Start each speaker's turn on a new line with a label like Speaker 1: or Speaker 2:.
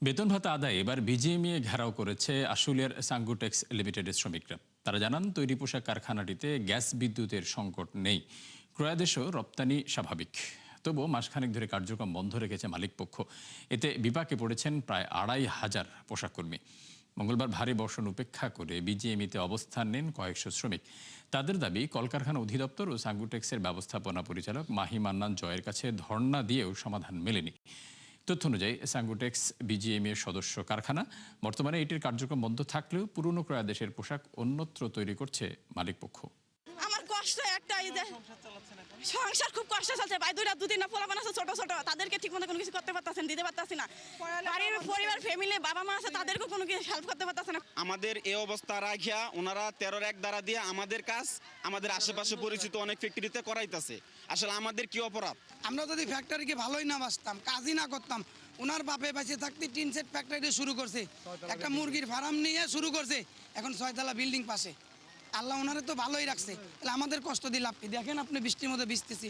Speaker 1: বেতন ভাতা আদায়ে এবার বিজিএমইএ ঘেরাও করেছে আশুলিয়ার সাঙ্গুটেক্স লিমিটেডের শ্রমিকরা। তারা জানান, তৈরি পোশাক কারখানাটিতে গ্যাস বিদ্যুতের সংকট নেই, ক্রয়াদেশও রপ্তানি স্বাভাবিক। তবুও মাসখানেক ধরে কার্যক্রম বন্ধ রেখেছে মালিকপক্ষ। এতে বিপাকে পড়েছেন প্রায় ২৫০০ পোশাক কর্মী। মঙ্গলবার ভারী বর্ষণ উপেক্ষা করে বিজিএমইতে অবস্থান নেন কয়েকশো শ্রমিক। তাদের দাবি, কলকারখানা অধিদপ্তর ও সাঙ্গুটেক্সের ব্যবস্থাপনা পরিচালক মাহি মান্নান জয়ের কাছে ধর্ণা দিয়েও সমাধান মেলেনি। তথ্য অনুযায়ী সাঙ্গুটেক্স বিজিএমইএর সদস্য কারখানা। বর্তমানে এটির কার্যক্রম বন্ধ থাকলেও পুরনো ক্রয়াদেশের পোশাক অন্যত্র তৈরি করছে মালিকপক্ষ।
Speaker 2: আমার কষ্ট একটাই যে সংসার খুব কষ্ট চলছে। ভাই দুই-তিনটা পোলাপান আছে ছোট ছোট, তাদেরকে ঠিক মতো কোনো কিছু করতে পারতেছেন, দিতে পারতেছি না। বাড়ির পরিবার ফ্যামিলি বাবা মা আছে, তাদেরকে কোনো কিছু হেল্প করতে পারতেছে না।
Speaker 3: আমাদের এই অবস্থা রাখিয়া ওনারা 13-1 দ্বারা দিয়ে আমাদের কাজ আমাদের আশেপাশে পরিচিত অনেক ফ্যাক্টরিতে করাইতেছে। আসলে আমাদের কি অপরাধ?
Speaker 4: আমরা যদি ফ্যাক্টরিকে ভালোই না বাসতাম, কাজই না করতাম, ওনার বাপে বেঁচে থাকতে টিন সেট ফ্যাক্টরি শুরু করছে, একটা মুরগির ফার্ম নিয়ে শুরু করছে, এখন 6 তলা বিল্ডিং পাশে। আল্লাহ ওনারে তো ভালোই রাখছে, তাহলে আমাদের কষ্ট দিয়ে লাভ কি? দেখেন আপনি বৃষ্টির মধ্যে ভিজতেছি।